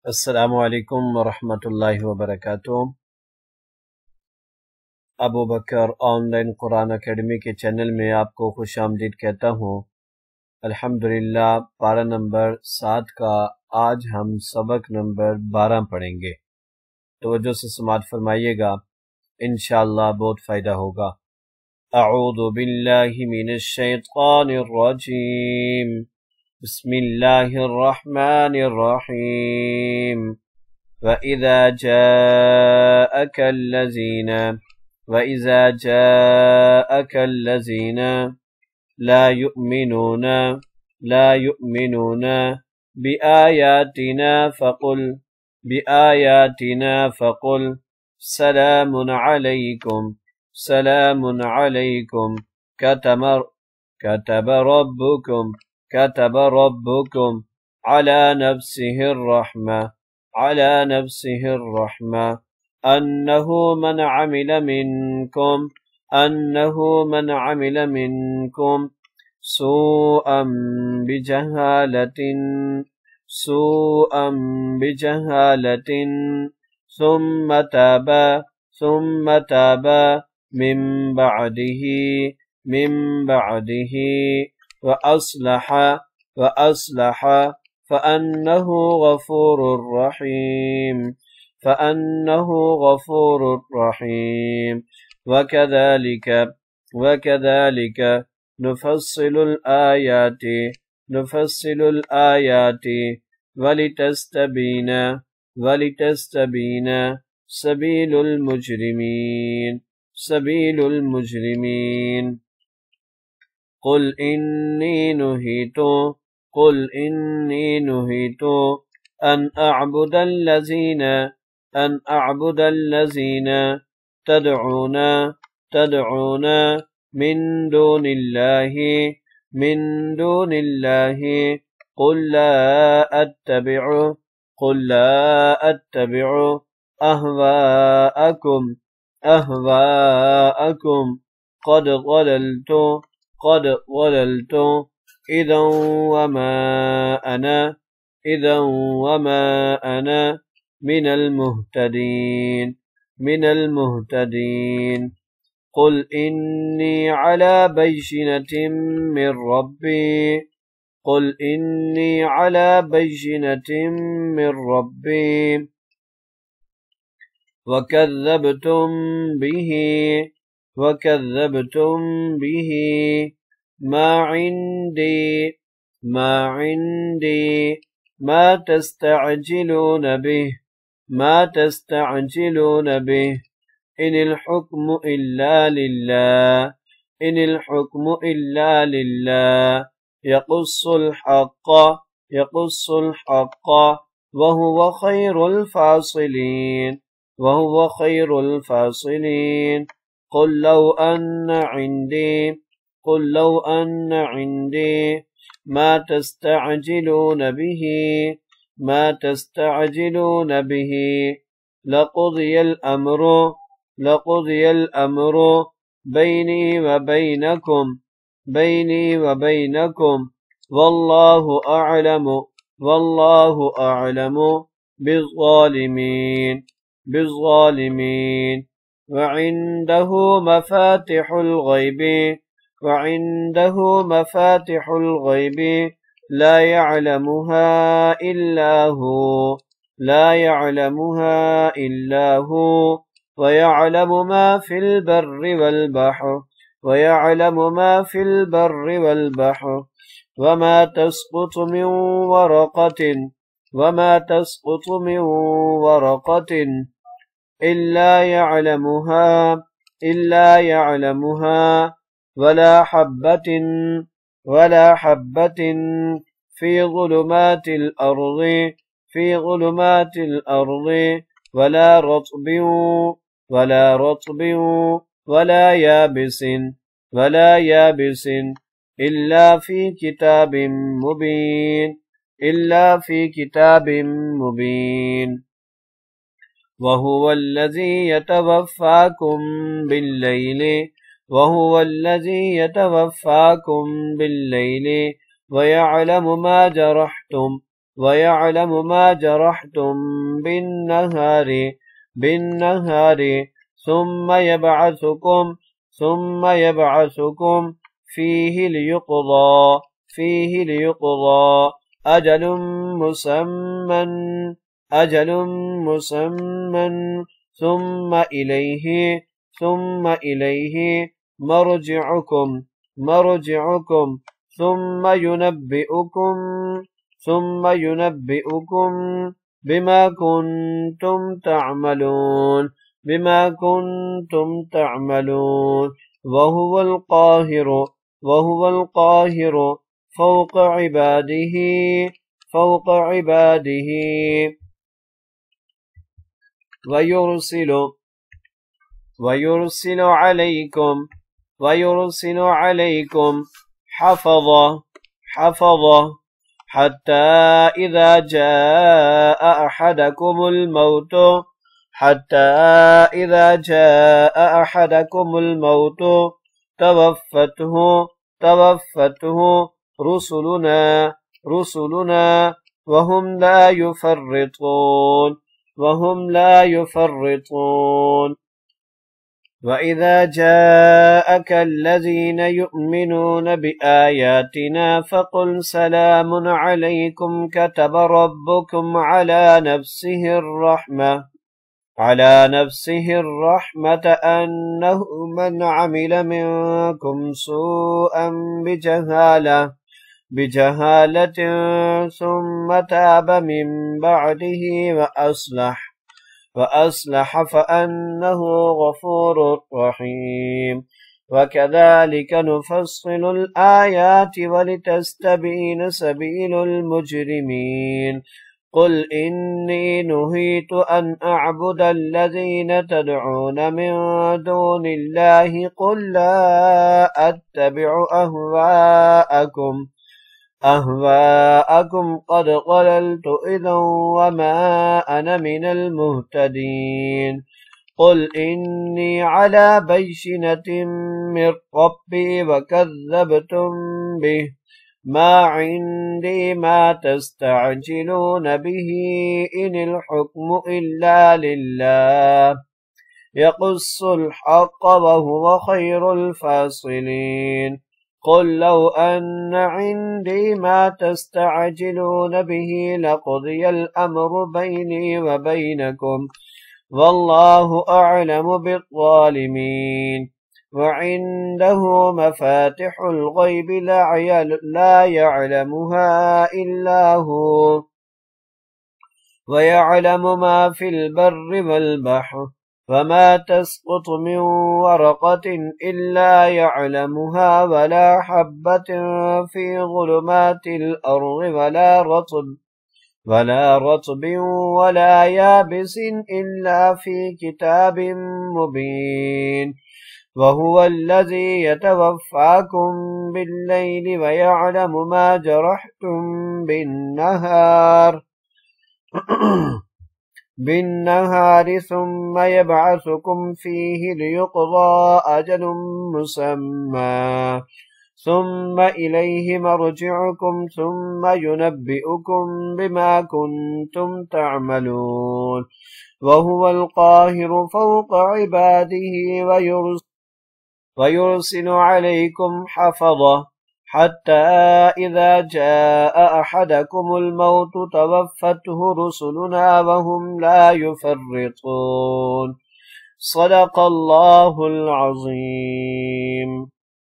अस्सलामु अलैकुम वरहमतुल्लाहि वबरकातुह। अबू बकर ऑनलाइन कुरान अकेडमी के चैनल में आपको खुश आमदीद कहता हूँ। अल्हम्दुलिल्लाह, पारा नंबर 7 का आज हम सबक नंबर 12 पढ़ेंगे। तवज्जो से समाअत फरमाइएगा, इंशाअल्लाह बहुत फ़ायदा होगा। अऊज़ु बिल्लाहि मिनश शैतानिर रजीम। बिस्मिल्लाहिर रहमानिर रहीम। वइज़ा जाअकल्लज़ीन ला युमिनून बिआयातिना फकुल सलामुन अलैकुम कतब रब्बुकुम अला नफ्सिहिर रहमा अन्नहु मन अमिल मिनकुम सूअन बिजहालतिन सुम्मा ताब मिन बअदिही व अस्लह फअन्नहु गफूरुर रहीम। वकज़ालिक नुफ़स्सिलुल आयाति वलितस्तबीना सबीलुल मुजरिमीन। कुल इन्नी नुहीतु अन अअबुदल्लज़ीना तदऊना मिन दूनिल्लाहि कुल ला अत्तबिउ अहवाअकुम क़द ज़लल्तु इज़न वमा अना मिनल मुहतदीन। कुल इन्नी अला बय्यिनतिम मिर रब्बी वकज़्ज़बतुम बिही मा इंदी मा तस्तअजिलून बिह इनिल हुक्मु इल्ला लिल्लाह यक़ुस्सुल हक़्क़ वहुव खैरुल फ़ासिलीन। क़ुल लौ अन्न इंदी मा तस्तअजिलून बिही लक़ुदियल अम्रु बैनी व बैनकुम वल्लाहु अअलमु बिज़्ज़ालिमीन। वዒंदहु मफ़ातिहुल ग़ैब ला यअलमुहा इल्ला हु वयअलमु मा फ़िल बर्रि वल बहर वमा तस्क़ुतु मिन वरक़तिन इल्ला यअलमुहा वला हब्बतिन फ़ी ज़ुलुमातिल अर्ज़ि वला रत्बिन वला याबिसिन इल्ला फ़ी किताबिन मुबीन। वहुव الذي يتوفاكم بالليل ويعلم ما ويعلم ما جرحتم بالنهار ثم يبعثكم فيه ليقضى مسمى أجل مسمى ثم إليه مرجعكم ثم ينبئكم بما كنتم تعملون وهو القاهر فوق عباده ويرسل عليكم حفظة حتى إذا جاء أحدكم الموت توفته رسلنا وهم لا يفرطون وإذا جاءك الذين يؤمنون بآياتنا فقل سلام عليكم كتب ربكم على نفسه الرحمة أنه من عمل منكم سوءا بجهالة ثم تاب من بعده وأصلح فأنه غفور رحيم وكذلك نفصل الآيات ولتستبين سبيل المجرمين قل إني نهيت أن أعبد الذين تدعون من دون الله قل لا أتبع أهواءكم قد ضللت إذا وما أنا من المهتدين قل إني على بينة من ربي وكذبتم به ما عندي ما تستعجلون به إن الحكم إلا لله يقص الحق وهو خير الفاصلين قل لو أن عندي ما تستعجلون به لقضي الأمر بيني وبينكم والله أعلم بالظالمين وعنده مفاتح الغيب لا يعلمها إلا هو ويعلم ما في البر والبحر فما تسقط من ورقة إلا يعلمها ولا حبة في ظلمات الأرض ولا رطب ولا يابس إلا في كتاب مبين وهو الذي يتوفاكم بالليل ويعلم ما جرحتم بالنهار ثم يبعثكم فيه ليقضى أجل مسمى ثم إليه مرجعكم ثم ينبئكم بما كنتم تعملون وهو القاهر فوق عباده ويرسل عليكم حفظة حتى إذا جاء أحدكم الموت توفته رسلنا وهم لا يفرطون صدق الله العظيم.